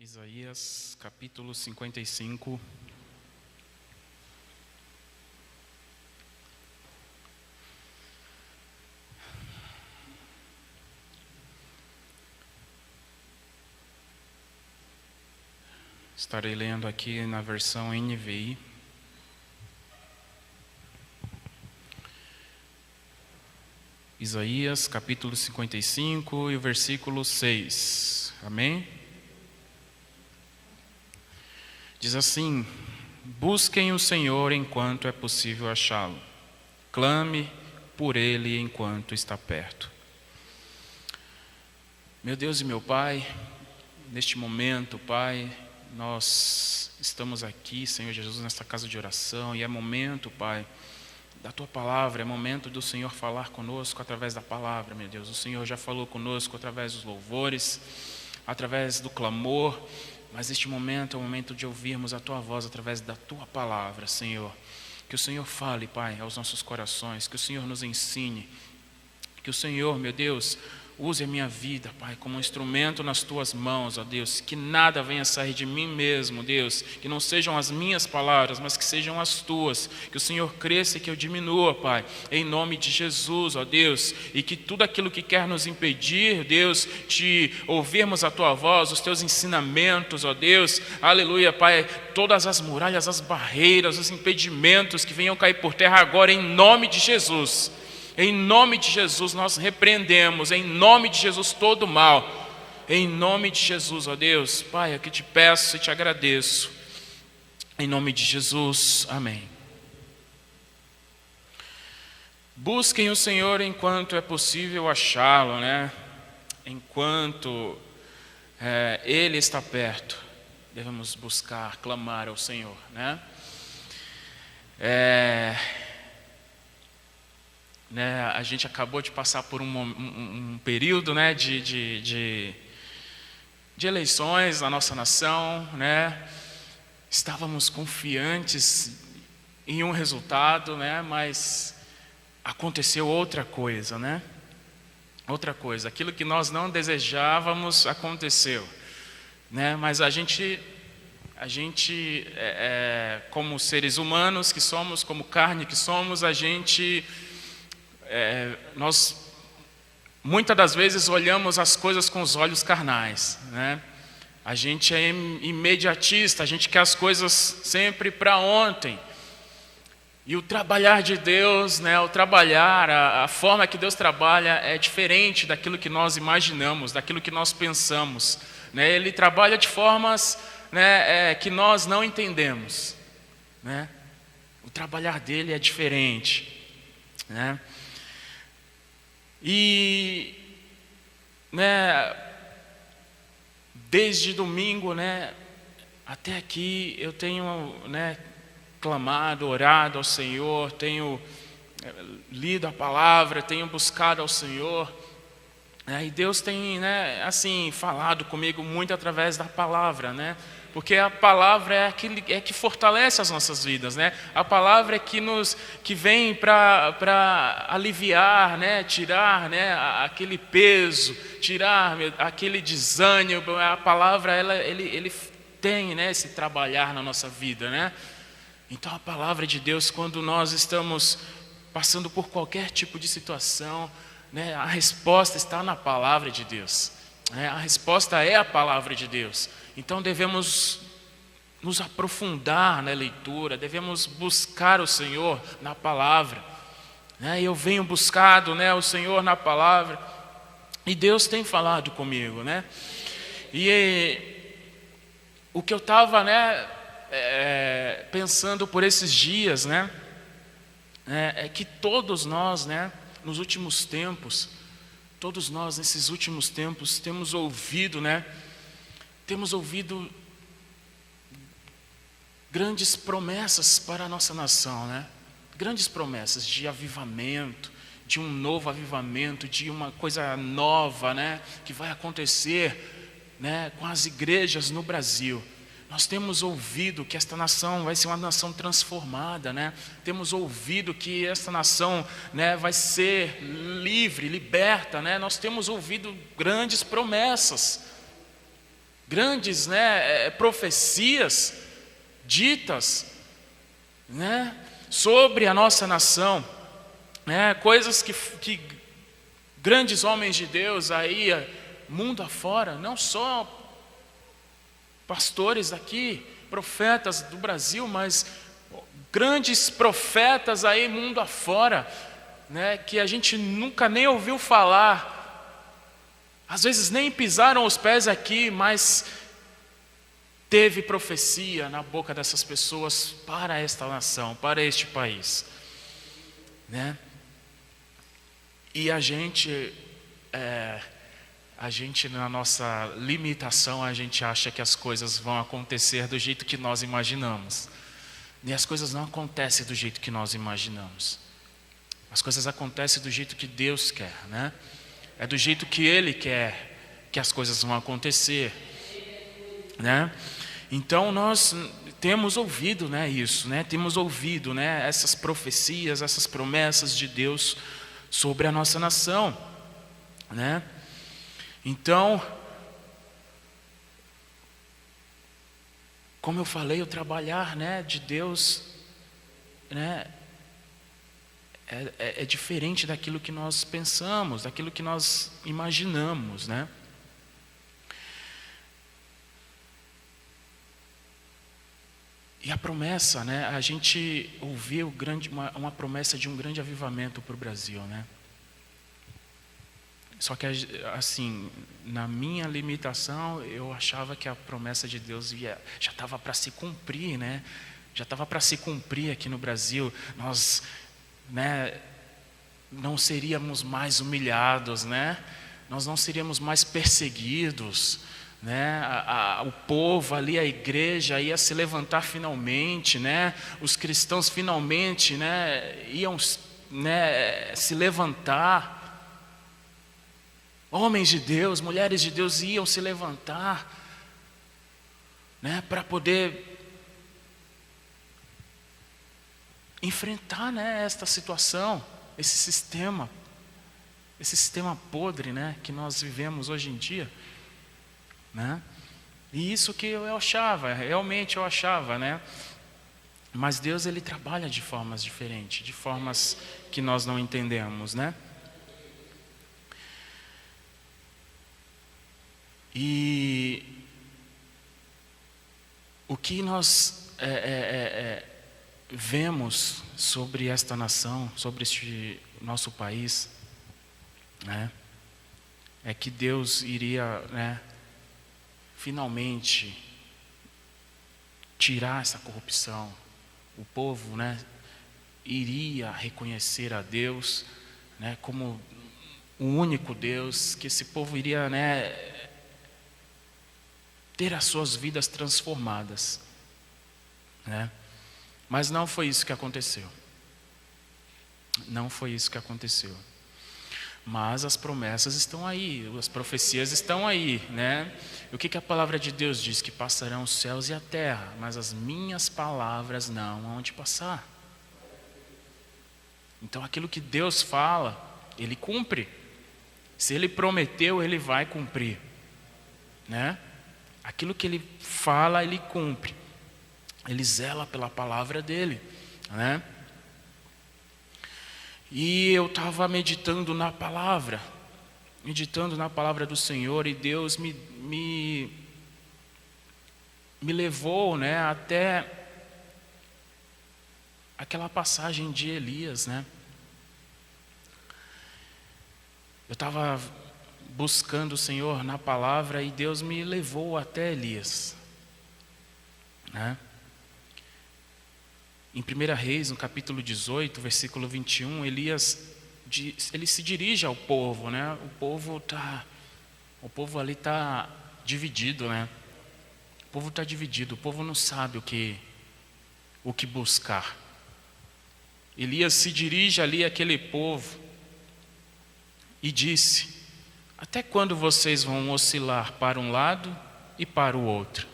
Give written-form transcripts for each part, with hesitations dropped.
Isaías capítulo 55. Estarei lendo aqui na versão NVI. Isaías capítulo 55 e o versículo 6. Amém? Diz assim: busquem o Senhor enquanto é possível achá-lo. Clame por Ele enquanto está perto. Meu Deus e meu Pai, neste momento, Pai, nós estamos aqui, Senhor Jesus, nesta casa de oração, e é momento, Pai, da Tua Palavra, é momento do Senhor falar conosco através da Palavra, meu Deus. O Senhor já falou conosco através dos louvores, através do clamor, mas este momento é o momento de ouvirmos a Tua voz através da Tua Palavra, Senhor. Que o Senhor fale, Pai, aos nossos corações, que o Senhor nos ensine, que o Senhor, meu Deus, use a minha vida, Pai, como um instrumento nas Tuas mãos, ó Deus. Que nada venha sair de mim mesmo, Deus. Que não sejam as minhas palavras, mas que sejam as Tuas. Que o Senhor cresça e que eu diminua, Pai. Em nome de Jesus, ó Deus. E que tudo aquilo que quer nos impedir, Deus, de ouvirmos a Tua voz, os Teus ensinamentos, ó Deus. Aleluia, Pai. Todas as muralhas, as barreiras, os impedimentos que venham cair por terra agora, em nome de Jesus. Em nome de Jesus nós repreendemos, em nome de Jesus todo mal, em nome de Jesus, ó Deus, Pai, eu que te peço e te agradeço, em nome de Jesus, amém. Busquem o Senhor enquanto é possível achá-lo, né? Enquanto Ele está perto, devemos buscar, clamar ao Senhor, né? A gente acabou de passar por um período, né, de eleições na nossa nação, né? Estávamos confiantes em um resultado, né, mas aconteceu outra coisa, né? Outra coisa, aquilo que nós não desejávamos aconteceu, né? Mas a gente como seres humanos que somos, como carne que somos, nós muitas das vezes olhamos as coisas com os olhos carnais, né? A gente é imediatista, a gente quer as coisas sempre para ontem. E o trabalhar de Deus, né, a forma que Deus trabalha é diferente daquilo que nós imaginamos, daquilo que nós pensamos, né? Ele trabalha de formas, né, que nós não entendemos, né? O trabalhar dele é diferente, né? E, né, desde domingo, né, até aqui eu tenho, né, clamado, orado ao Senhor, tenho lido a palavra, tenho buscado ao Senhor, né, e Deus tem, né, assim, falado comigo muito através da palavra, né? Porque a palavra é que fortalece as nossas vidas, né? A palavra é que vem para aliviar, né? Tirar, né, aquele peso, tirar aquele desânimo. A palavra ele tem, né, esse trabalhar na nossa vida, né? Então a palavra de Deus, quando nós estamos passando por qualquer tipo de situação, né, a resposta está na palavra de Deus, né? A resposta é a palavra de Deus. Então devemos nos aprofundar na leitura, devemos buscar o Senhor na palavra, né? Eu venho buscado, né, o Senhor na palavra, e Deus tem falado comigo, né? E o que eu estava, né, pensando por esses dias, né, é que todos nós, né, nos últimos tempos, todos nós nesses últimos tempos temos ouvido, né, grandes promessas para a nossa nação, né? Grandes promessas de avivamento, de um novo avivamento, de uma coisa nova, né, que vai acontecer, né, com as igrejas no Brasil. Nós temos ouvido que esta nação vai ser uma nação transformada, né? Temos ouvido que esta nação, né, vai ser livre, liberta, né? Nós temos ouvido grandes promessas. grandes, né, profecias ditas, né, sobre a nossa nação, né, coisas que grandes homens de Deus aí, mundo afora, não só pastores aqui, profetas do Brasil, mas grandes profetas aí mundo afora, né, que a gente nunca nem ouviu falar, às vezes nem pisaram os pés aqui, mas teve profecia na boca dessas pessoas para esta nação, para este país, né? E a gente na nossa limitação, a gente acha que as coisas vão acontecer do jeito que nós imaginamos. E as coisas não acontecem do jeito que nós imaginamos. As coisas acontecem do jeito que Deus quer, né? É do jeito que Ele quer que as coisas vão acontecer, né? Então nós temos ouvido, né, isso, né? Temos ouvido, né, essas profecias, essas promessas de Deus sobre a nossa nação, né? Então, como eu falei, o trabalhar, né, de Deus, né, é diferente daquilo que nós pensamos, daquilo que nós imaginamos, né? E a promessa, né, a gente ouviu uma promessa de um grande avivamento para o Brasil, né? Só que, assim, na minha limitação, eu achava que a promessa de Deus já estava para se cumprir, né? Já estava para se cumprir aqui no Brasil. Nós, né, não seríamos mais humilhados, né? Nós não seríamos mais perseguidos, né? O povo ali, a igreja ia se levantar finalmente, né? Os cristãos finalmente, né, iam, né, se levantar. Homens de Deus, mulheres de Deus iam se levantar, né, para poder enfrentar, né, esta situação, esse sistema podre, né, que nós vivemos hoje em dia, né? E isso que eu achava, realmente eu achava, né? Mas Deus, Ele trabalha de formas diferentes, de formas que nós não entendemos, né? E o que nós vemos sobre esta nação, sobre este nosso país, né, é que Deus iria, né, finalmente tirar essa corrupção. O povo, né, iria reconhecer a Deus, né, como o único Deus, que esse povo iria, né, ter as suas vidas transformadas, né? Mas não foi isso que aconteceu. Não foi isso que aconteceu. Mas as promessas estão aí, as profecias estão aí, né? E o que a palavra de Deus diz? Que passarão os céus e a terra, mas as minhas palavras não hão de passar. Então aquilo que Deus fala, Ele cumpre. Se Ele prometeu, Ele vai cumprir, né? Aquilo que Ele fala, Ele cumpre. Ele zela pela palavra dEle, né? E eu estava meditando na palavra do Senhor, e Deus me levou, né, até aquela passagem de Elias, né? Eu estava buscando o Senhor na palavra e Deus me levou até Elias, né? Em 1 Reis, no capítulo 18, versículo 21, Elias, ele se dirige ao povo, né? O povo ali está dividido, né? O povo está dividido, o povo não sabe o que buscar. Elias se dirige ali àquele povo e disse: até quando vocês vão oscilar para um lado e para o outro?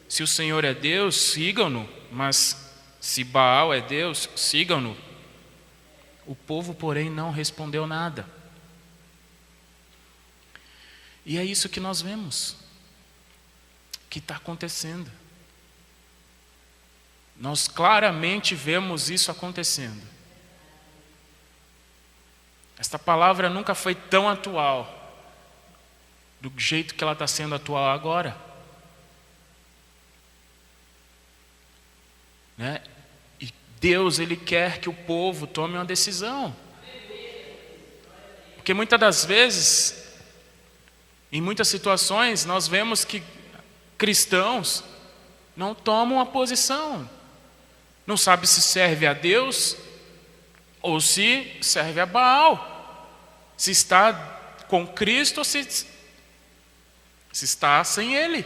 Se o Senhor é Deus, sigam-no, mas se Baal é Deus, sigam-no. O povo, porém, não respondeu nada. E é isso que nós vemos. que está acontecendo. Nós claramente vemos isso acontecendo. Esta palavra nunca foi tão atual do jeito que ela está sendo atual agora. Né? E Deus, Ele quer que o povo tome uma decisão. Porque muitas das vezes, em muitas situações, nós vemos que cristãos não tomam uma posição. Não sabe se serve a Deus ou se serve a Baal. Se está com Cristo ou se está sem Ele.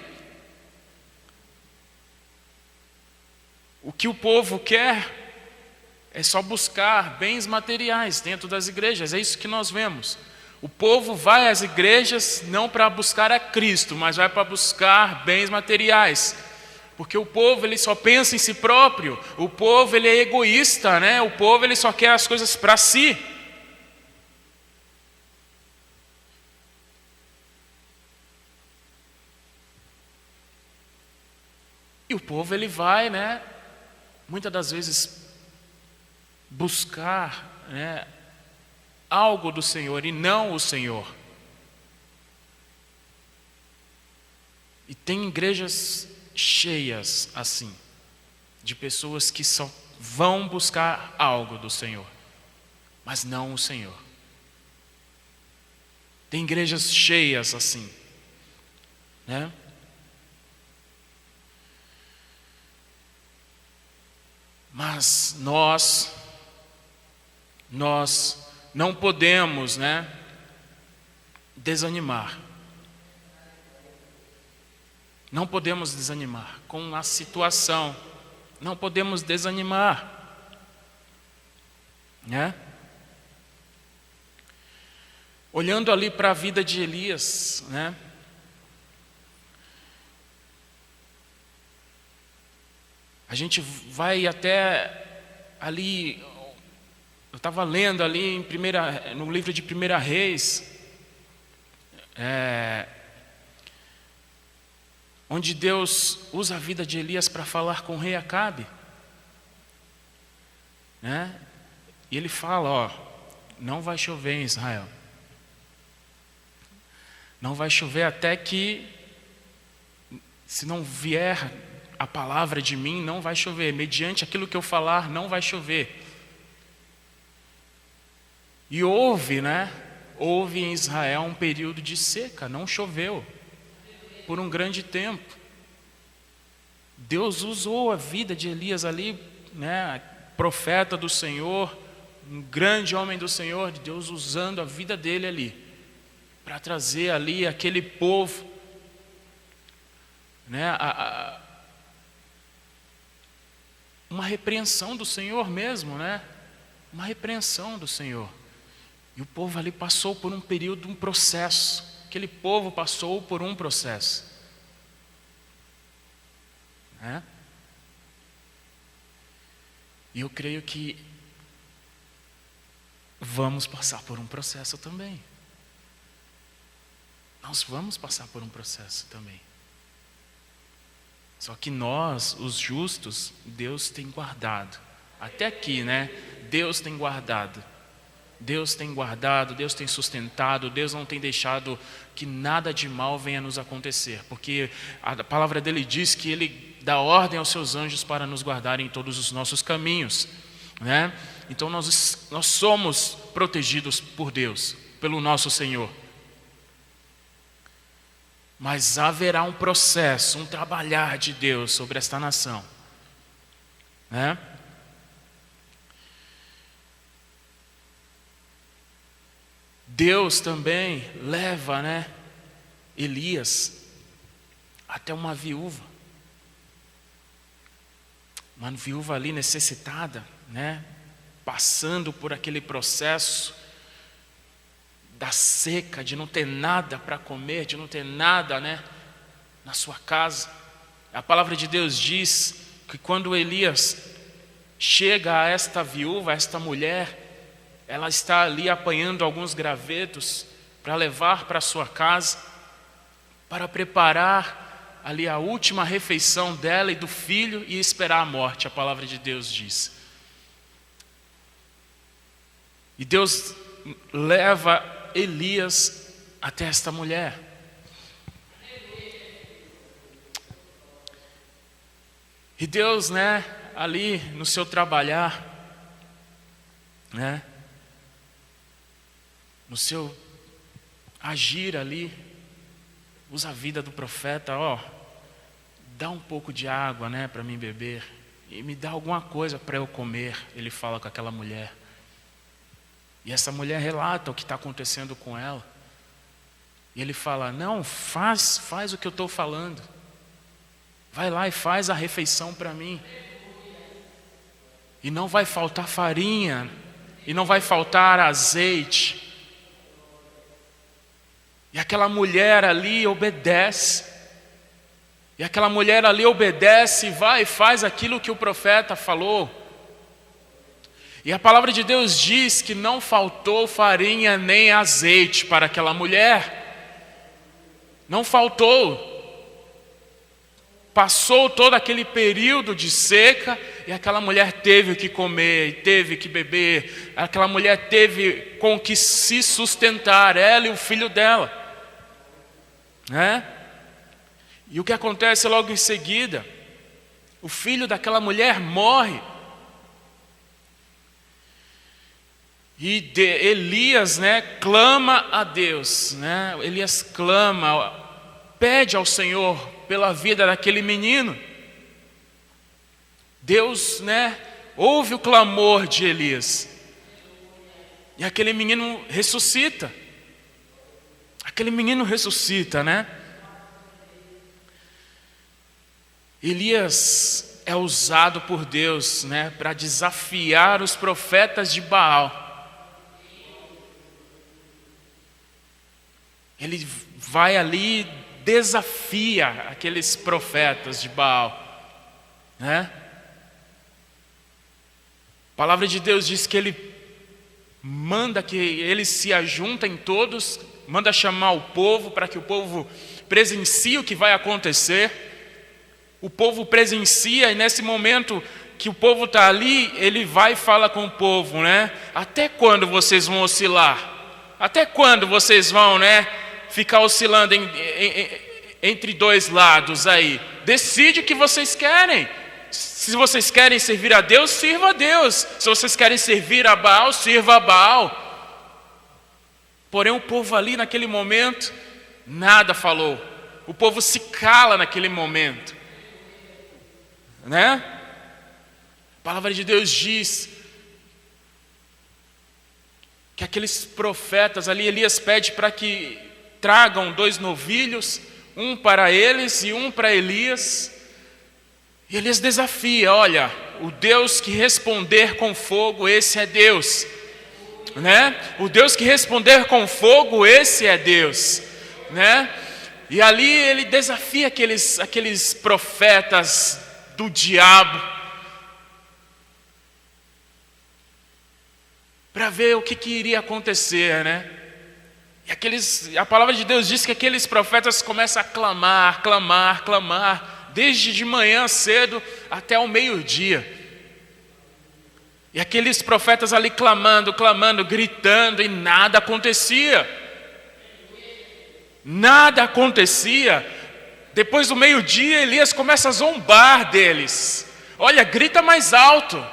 O que o povo quer é só buscar bens materiais dentro das igrejas. É isso que nós vemos. O povo vai às igrejas não para buscar a Cristo, mas vai para buscar bens materiais. Porque o povo, ele só pensa em si próprio. O povo, ele é egoísta, né? O povo, ele só quer as coisas para si. E o povo, ele vai, né? Muitas das vezes buscar, né, algo do Senhor e não o Senhor. E tem igrejas cheias assim, de pessoas que só vão buscar algo do Senhor, mas não o Senhor. Tem igrejas cheias assim, né? Mas nós não podemos, né, desanimar. Não podemos desanimar com a situação. Não podemos desanimar, né? Olhando ali para a vida de Elias, né? A gente vai até ali. Eu estava lendo ali no livro de 1 Reis, onde Deus usa a vida de Elias para falar com o rei Acabe, né? E ele fala, ó, não vai chover em Israel. Não vai chover até que, se não vier a palavra de mim, não vai chover. Mediante aquilo que eu falar, não vai chover. E houve, né? Houve em Israel um período de seca, não choveu por um grande tempo. Deus usou a vida de Elias ali, né? Profeta do Senhor, um grande homem do Senhor, Deus usando a vida dele ali, para trazer ali aquele povo, né? Uma repreensão do Senhor mesmo, né? Uma repreensão do Senhor. E o povo ali passou por um período, um processo. Aquele povo passou por um processo, né? E eu creio que vamos passar por um processo também. Nós vamos passar por um processo também. Só que nós, os justos, Deus tem guardado. Até aqui, né? Deus tem guardado. Deus tem guardado, Deus tem sustentado, Deus não tem deixado que nada de mal venha nos acontecer, porque a palavra dele diz que ele dá ordem aos seus anjos para nos guardarem em todos os nossos caminhos, né? Então nós somos protegidos por Deus, pelo nosso Senhor. Mas haverá um processo, um trabalhar de Deus sobre esta nação, né? Deus também leva, né, Elias até uma viúva ali necessitada, né, passando por aquele processo da seca, de não ter nada para comer, de não ter nada, né, na sua casa. A palavra de Deus diz que quando Elias chega a esta viúva, a esta mulher, ela está ali apanhando alguns gravetos para levar para sua casa, para preparar ali a última refeição dela e do filho e esperar a morte, a palavra de Deus diz. E Deus leva Elias até esta mulher. E Deus, ali no seu trabalhar, no seu agir ali, usa a vida do profeta, dá um pouco de água, para mim beber, e me dá alguma coisa para eu comer, ele fala com aquela mulher. E essa mulher relata o que está acontecendo com ela. E ele fala, não, faz o que eu estou falando. Vai lá e faz a refeição para mim. E não vai faltar farinha, e não vai faltar azeite. E aquela mulher ali obedece. E aquela mulher ali obedece e vai e faz aquilo que o profeta falou. E a palavra de Deus diz que não faltou farinha nem azeite para aquela mulher. Não faltou. Passou todo aquele período de seca e aquela mulher teve o que comer, e teve que beber. Aquela mulher teve com que se sustentar, ela e o filho dela. E o que acontece logo em seguida? O filho daquela mulher morre. E Elias, clama a Deus, Elias clama, pede ao Senhor pela vida daquele menino. Deus, ouve o clamor de Elias. E aquele menino ressuscita. Aquele menino ressuscita, Elias é usado por Deus, para desafiar os profetas de Baal. Ele vai ali, desafia aqueles profetas de Baal, A palavra de Deus diz que ele manda que eles se ajuntem todos, manda chamar o povo para que o povo presencie o que vai acontecer. O povo presencia e nesse momento que o povo está ali, ele vai e fala com o povo, Até quando vocês vão oscilar? Até quando vocês vão, ficar oscilando entre dois lados aí? Decide o que vocês querem. Se vocês querem servir a Deus, sirva a Deus. Se vocês querem servir a Baal, sirva a Baal. Porém o povo ali naquele momento, nada falou. O povo se cala naquele momento. A palavra de Deus diz que aqueles profetas ali, Elias pede para que tragam 2 novilhos, um para eles e um para Elias. E Elias desafia, olha, o Deus que responder com fogo, esse é Deus. O Deus que responder com fogo, esse é Deus. E ali ele desafia aqueles profetas do diabo, para ver o que iria acontecer, E a palavra de Deus diz que aqueles profetas começam a clamar, desde de manhã cedo até o meio-dia. E aqueles profetas ali clamando, gritando, e nada acontecia. Nada acontecia. Depois do meio-dia, Elias começa a zombar deles. Olha, grita mais alto.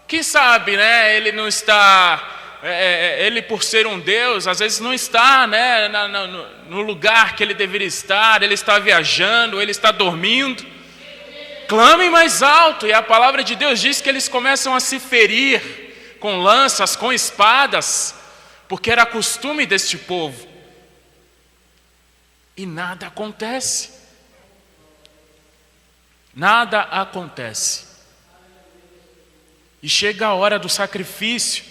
Quem sabe, ele não está... ele por ser um Deus, às vezes não está no lugar que ele deveria estar, ele está viajando, ele está dormindo. Clamem mais alto, e a palavra de Deus diz que eles começam a se ferir com lanças, com espadas, porque era costume deste povo. E nada acontece. Nada acontece. E chega a hora do sacrifício.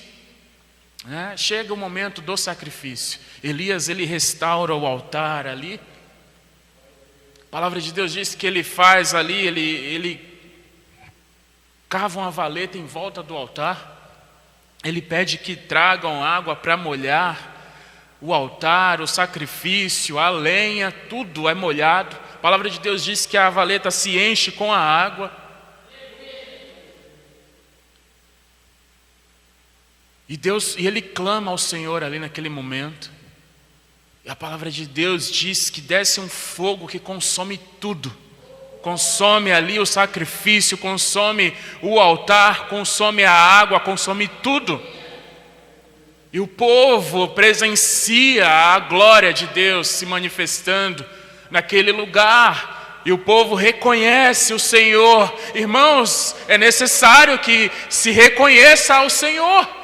Chega o momento do sacrifício. Elias, ele restaura o altar ali. A palavra de Deus diz que ele faz ali, ele cava uma valeta em volta do altar. Ele pede que tragam água para molhar o altar, o sacrifício, a lenha, tudo é molhado. A palavra de Deus diz que a valeta se enche com a água. E ele clama ao Senhor ali naquele momento. E a palavra de Deus diz que desce um fogo que consome tudo. Consome ali o sacrifício, consome o altar, consome a água, consome tudo. E o povo presencia a glória de Deus se manifestando naquele lugar. E o povo reconhece o Senhor. Irmãos, é necessário que se reconheça ao Senhor.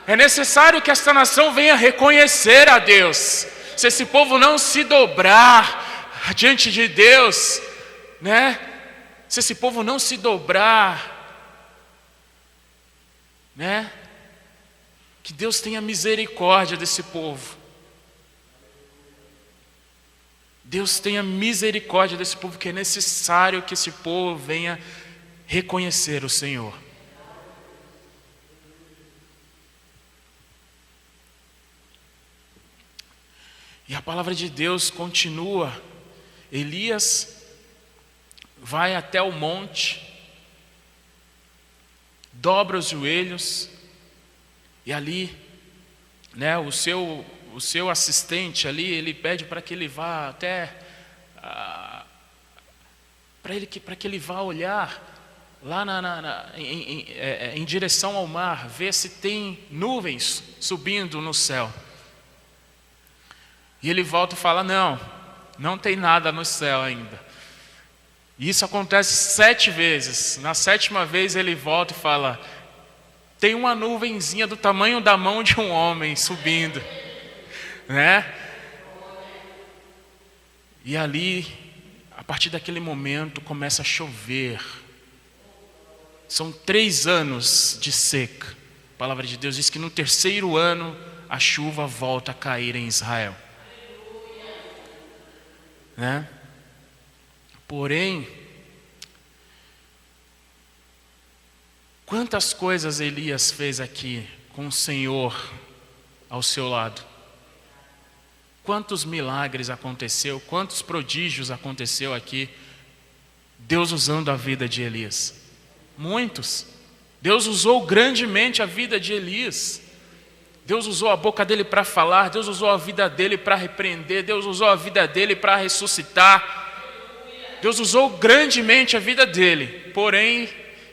É necessário que esta nação venha reconhecer a Deus. Se esse povo não se dobrar diante de Deus, né? Se esse povo não se dobrar, né? Que Deus tenha misericórdia desse povo. Deus tenha misericórdia desse povo, que é necessário que esse povo venha reconhecer o Senhor. E a palavra de Deus continua. Elias vai até o monte, dobra os joelhos, e ali, né, o seu assistente ali, ele pede para que ele vá até, para que ele vá olhar lá em direção ao mar, ver se tem nuvens subindo no céu. E ele volta e fala, não tem nada no céu ainda. E isso acontece 7 vezes. Na 7ª vez ele volta e fala, tem uma nuvenzinha do tamanho da mão de um homem subindo, né? E ali, a partir daquele momento, começa a chover. São 3 anos de seca. A palavra de Deus diz que no 3º ano a chuva volta a cair em Israel, né? Porém, quantas coisas Elias fez aqui com o Senhor ao seu lado? Quantos milagres aconteceu, quantos prodígios aconteceu aqui, Deus usando a vida de Elias? Muitos. Deus usou grandemente a vida de Elias. Deus usou a boca dele para falar, Deus usou a vida dele para repreender, Deus usou a vida dele para ressuscitar. Deus usou grandemente a vida dele, porém,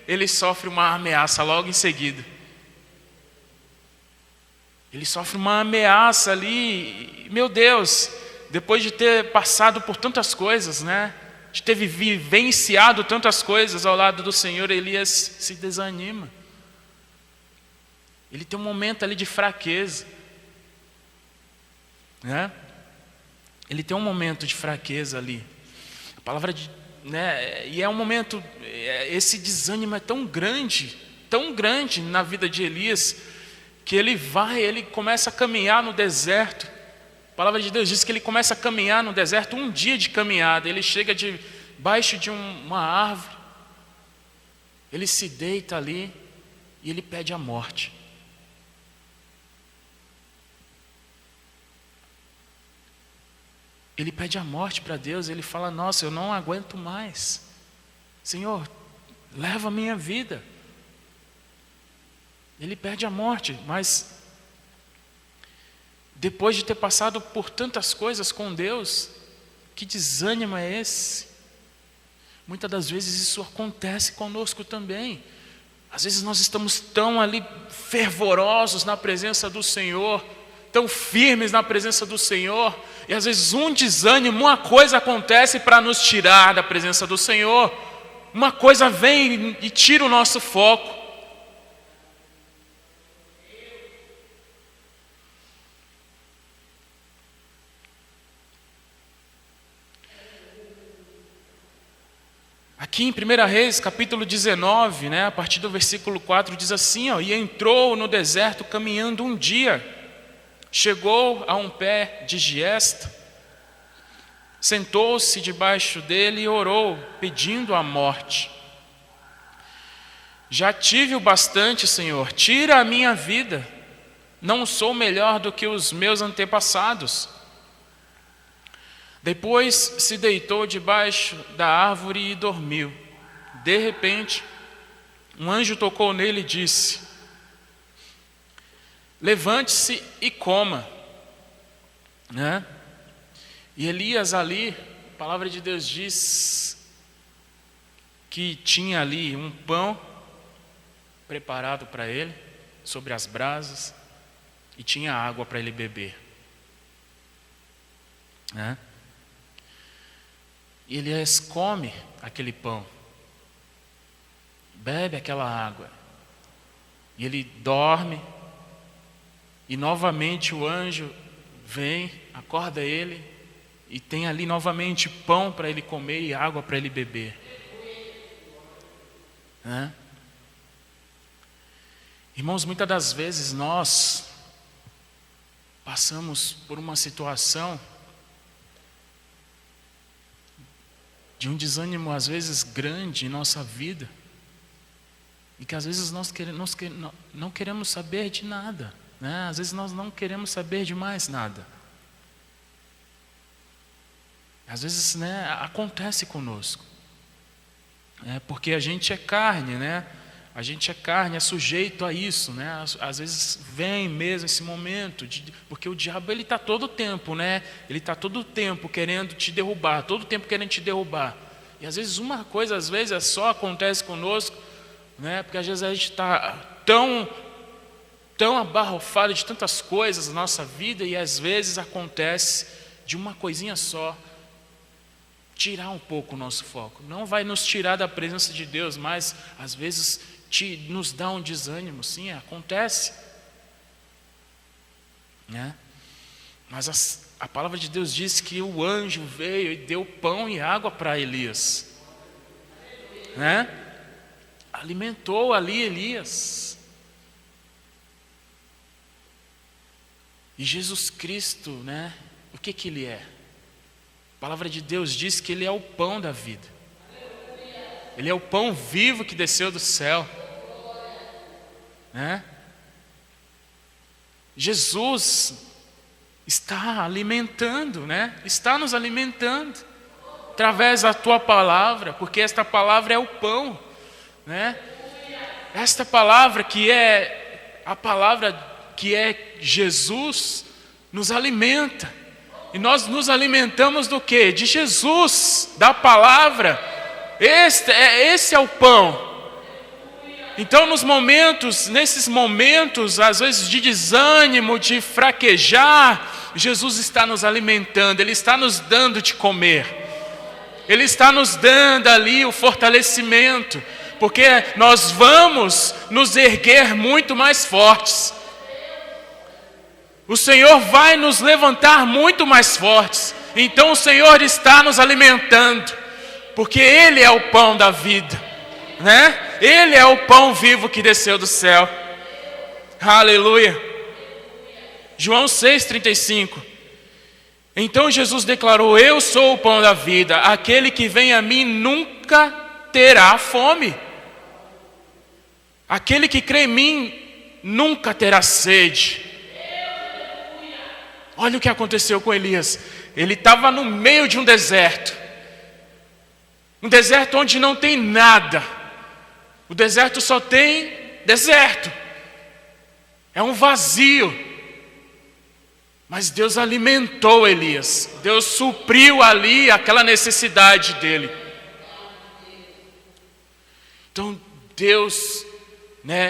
ele sofre uma ameaça logo em seguida. Ele sofre uma ameaça ali, meu Deus, depois de ter passado por tantas coisas, né? De ter vivenciado tantas coisas ao lado do Senhor, Elias se desanima. Ele tem um momento ali de fraqueza, né? Ele tem um momento de fraqueza ali. A palavra de, né? E é um momento, esse desânimo é tão grande na vida de Elias, que ele começa a caminhar no deserto. A palavra de Deus diz que ele começa a caminhar no deserto, um dia de caminhada. Ele chega debaixo de uma árvore, ele se deita ali e ele pede a morte. Ele pede a morte para Deus, ele fala, nossa, eu não aguento mais. Senhor, leva a minha vida. Ele pede a morte, mas depois de ter passado por tantas coisas com Deus, que desânimo é esse? Muitas das vezes isso acontece conosco também. Às vezes nós estamos tão ali fervorosos na presença do Senhor, tão firmes na presença do Senhor, e às vezes um desânimo, uma coisa acontece para nos tirar da presença do Senhor. Uma coisa vem e tira o nosso foco. Aqui em 1 Reis, capítulo 19, né, a partir do versículo 4, diz assim, e entrou no deserto caminhando um dia, chegou a um pé de giesta, sentou-se debaixo dele e orou, pedindo a morte. Já tive o bastante, Senhor, tira a minha vida, Não sou melhor do que os meus antepassados. Depois se deitou debaixo da árvore e dormiu. De repente, um anjo tocou nele e disse: levante-se e coma. E Elias ali, a palavra de Deus diz que tinha ali um pão preparado para ele, sobre as brasas, e tinha água para ele beber. E Elias come aquele pão, bebe aquela água, e ele dorme, e novamente o anjo vem, acorda ele, e tem ali novamente pão para ele comer e água para ele beber. Irmãos, muitas das vezes nós passamos por uma situação de um desânimo às vezes grande em nossa vida, e que às vezes nós não queremos saber de nada, às vezes nós não queremos saber de mais nada. Às vezes acontece conosco, porque a gente é carne, a gente é carne, é sujeito a isso, Às vezes vem mesmo esse momento, porque o diabo ele está todo o tempo, Ele está todo o tempo querendo te derrubar, todo o tempo querendo te derrubar. E às vezes uma coisa, só acontece conosco, porque às vezes a gente está tão abarrofado de tantas coisas na nossa vida, e às vezes acontece de uma coisinha só tirar um pouco o nosso foco. Não vai nos tirar da presença de Deus, mas às vezes nos dá um desânimo, sim, acontece. Mas a palavra de Deus diz que o anjo veio e deu pão e água para Elias. Alimentou ali Elias. E Jesus Cristo, o que Ele é? A palavra de Deus diz que Ele é o pão da vida. Ele é o pão vivo que desceu do céu. Jesus está alimentando, está nos alimentando através da tua palavra, porque esta palavra é o pão, Esta palavra que é a palavra que é Jesus nos alimenta. E nós nos alimentamos do quê? De Jesus, da palavra. Esse é o pão. Então nesses momentos, às vezes de desânimo, de fraquejar, Jesus está nos alimentando, Ele está nos dando de comer. Ele está nos dando ali o fortalecimento, porque nós vamos nos erguer muito mais fortes. O Senhor vai nos levantar muito mais fortes. Então o Senhor está nos alimentando, porque Ele é o pão da vida, Ele é o pão vivo que desceu do céu. Aleluia. João 6,35. Então Jesus declarou: eu sou o pão da vida, aquele que vem a mim nunca terá fome. Aquele que crê em mim nunca terá sede. Olha o que aconteceu com Elias. Ele estava no meio de um deserto onde não tem nada. O deserto só tem deserto. É um vazio. Mas Deus alimentou Elias. Deus supriu ali aquela necessidade dele. Então Deus,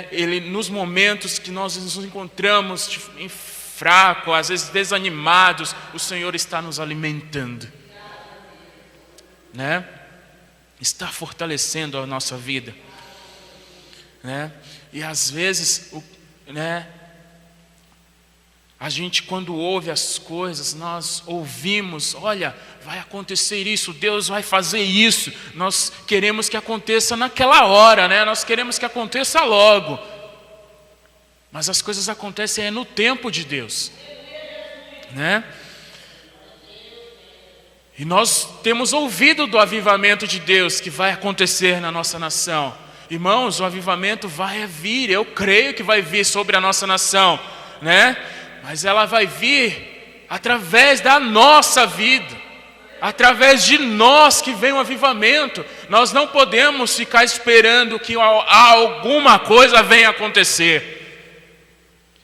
Ele nos momentos que nós nos encontramos em fraco, às vezes desanimados, o Senhor está nos alimentando, Está fortalecendo a nossa vida, E às vezes, a gente quando ouve as coisas, nós ouvimos, olha, vai acontecer isso, Deus vai fazer isso, nós queremos que aconteça naquela hora, Nós queremos que aconteça logo. Mas as coisas acontecem no tempo de Deus, E nós temos ouvido do avivamento de Deus que vai acontecer na nossa nação. Irmãos, o avivamento vai vir, eu creio que vai vir sobre a nossa nação. né? Mas ela vai vir através da nossa vida, através de nós que vem o avivamento. Nós não podemos ficar esperando que alguma coisa venha acontecer.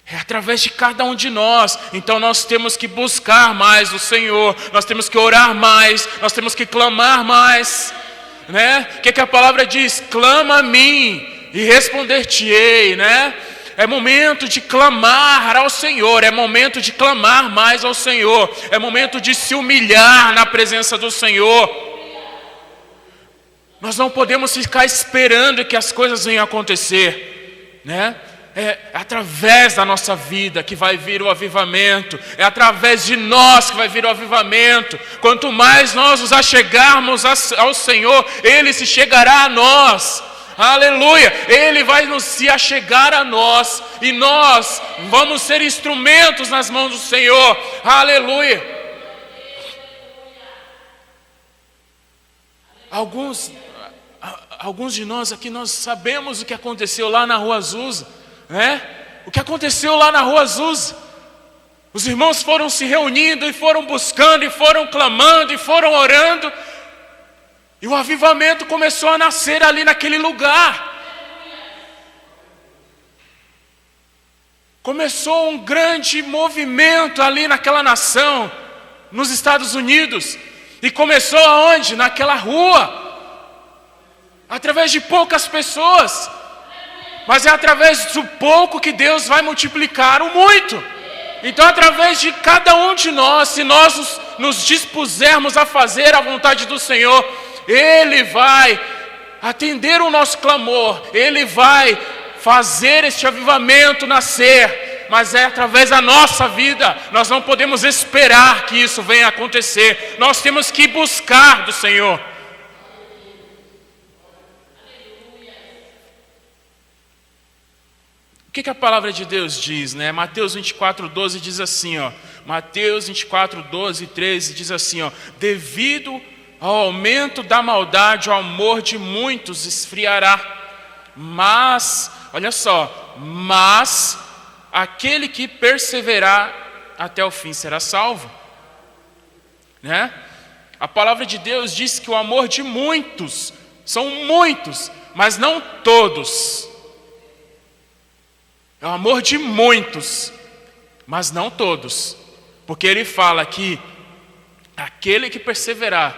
É através de cada um de nós. Então nós temos que buscar mais o Senhor, nós temos que orar mais, nós temos que clamar mais, né? O que a palavra diz? Clama a mim e responder-te-ei, né? É momento de clamar ao Senhor, é momento de clamar mais ao Senhor, é momento de se humilhar na presença do Senhor. Nós não podemos ficar esperando que as coisas venham acontecer, né? É através da nossa vida que vai vir o avivamento, é através de nós que vai vir o avivamento. Quanto mais nós nos achegarmos ao Senhor, Ele se chegará a nós. Aleluia, Ele vai se achegar a nós, e nós vamos ser instrumentos nas mãos do Senhor. Aleluia. Alguns de nós aqui, nós sabemos o que aconteceu lá na Rua Azusa, né? O que aconteceu lá na Rua Azusa. Os irmãos foram se reunindo, e foram buscando, e foram clamando, e foram orando, e o avivamento começou a nascer ali naquele lugar. Começou um grande movimento ali naquela nação, nos Estados Unidos. E começou aonde? Naquela rua. Através de poucas pessoas. Mas é através do pouco que Deus vai multiplicar o muito. Então, através de cada um de nós, se nós nos dispusermos a fazer a vontade do Senhor, Ele vai atender o nosso clamor, Ele vai fazer este avivamento nascer, mas é através da nossa vida. Nós não podemos esperar que isso venha acontecer, nós temos que buscar do Senhor. O que a palavra de Deus diz, né? Mateus 24:12 diz assim, ó. Mateus 24:12 e 13 diz assim, ó: devido ao aumento da maldade, o amor de muitos esfriará. Mas, olha só, mas aquele que perseverar até o fim será salvo, né? A palavra de Deus diz que o amor de muitos, são muitos, mas não todos. É o amor de muitos, mas não todos. Porque ele fala que aquele que perseverar,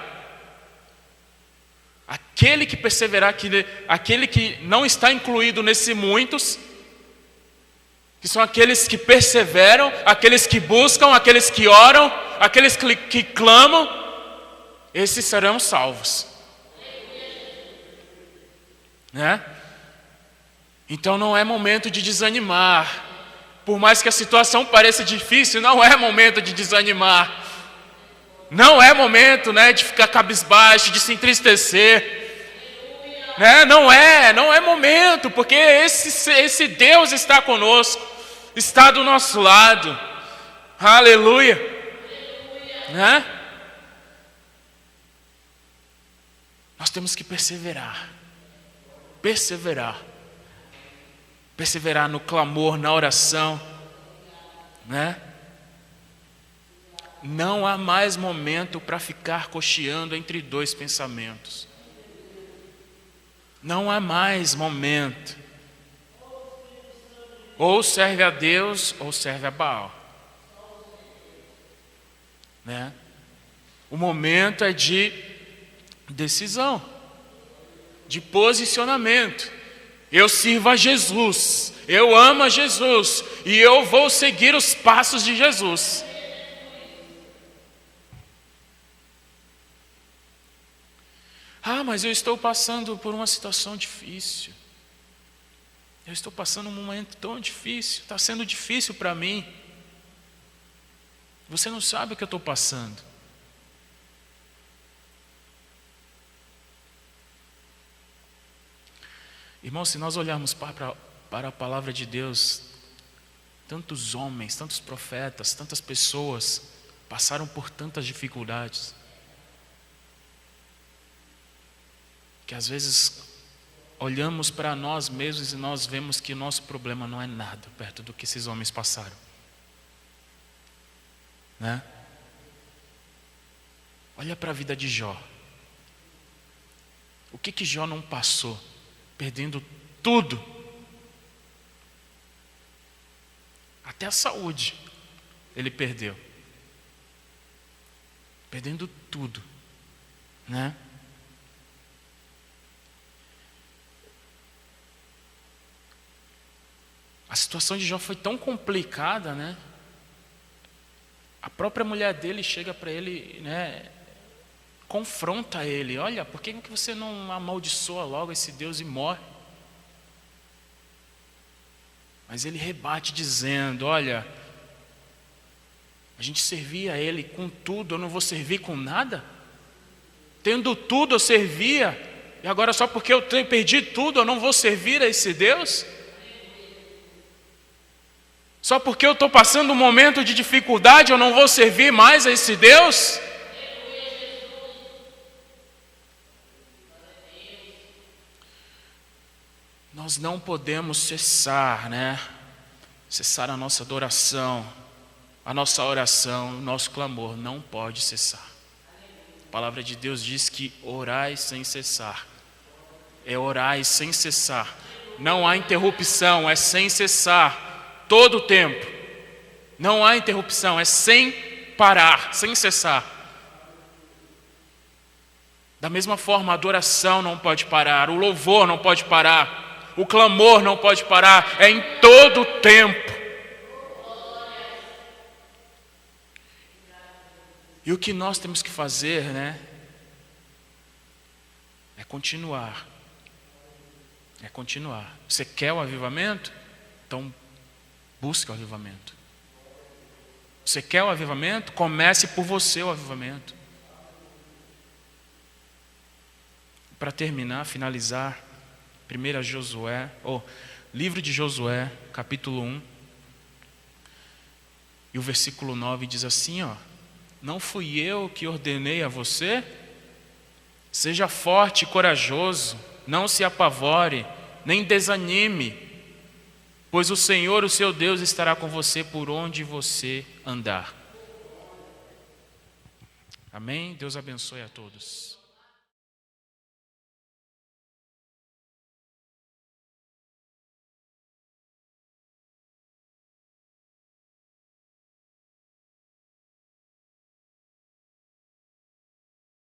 aquele que não está incluído nesse muitos, que são aqueles que perseveram, aqueles que buscam, aqueles que oram, aqueles que clamam, esses serão salvos, né? Então não é momento de desanimar. Por mais que a situação pareça difícil, não é momento de desanimar. Não é momento, né, de ficar cabisbaixo, de se entristecer, né? Não é momento, porque esse Deus está conosco, está do nosso lado. Aleluia, né? Nós temos que perseverar no clamor, na oração, né? Não há mais momento para ficar cocheando entre dois pensamentos. Não há mais momento. Ou serve a Deus, ou serve a Baal, né? O momento é de decisão, de posicionamento. Eu sirvo a Jesus, eu amo a Jesus, e eu vou seguir os passos de Jesus. Ah, mas eu estou passando por uma situação difícil. Eu estou passando um momento tão difícil, está sendo difícil para mim. Você não sabe o que eu estou passando. Irmãos, se nós olharmos para a palavra de Deus, tantos homens, tantos profetas, tantas pessoas passaram por tantas dificuldades, que às vezes olhamos para nós mesmos e nós vemos que o nosso problema não é nada perto do que esses homens passaram. né? Olha para a vida de Jó. O que Jó não passou? Perdendo tudo. Até a saúde ele perdeu. Perdendo tudo, né? A situação de Jó foi tão complicada, né? A própria mulher dele chega para ele, né? Confronta ele. Olha, por que você não amaldiçoa logo esse Deus e morre? Mas ele rebate dizendo, olha, a gente servia a ele com tudo, eu não vou servir com nada? Tendo tudo eu servia, e agora só porque eu perdi tudo eu não vou servir a esse Deus? Só porque eu estou passando um momento de dificuldade eu não vou servir mais a esse Deus? Nós não podemos cessar, né? Cessar a nossa adoração, a nossa oração, o nosso clamor não pode cessar. A palavra de Deus diz que orai sem cessar. É orai sem cessar. Não há interrupção, é sem cessar. Todo o tempo. Não há interrupção, é sem parar, sem cessar. Da mesma forma, a adoração não pode parar, o louvor não pode parar. O clamor não pode parar, é em todo o tempo. E o que nós temos que fazer, né? É continuar. É continuar. Você quer o avivamento? Então, busque o avivamento. Você quer o avivamento? Comece por você o avivamento. Para terminar, finalizar, livro de Josué, capítulo 1, e o versículo 9 diz assim, ó: não fui eu que ordenei a você? Seja forte e corajoso, não se apavore, nem desanime, pois o Senhor, o seu Deus, estará com você por onde você andar. Amém? Deus abençoe a todos.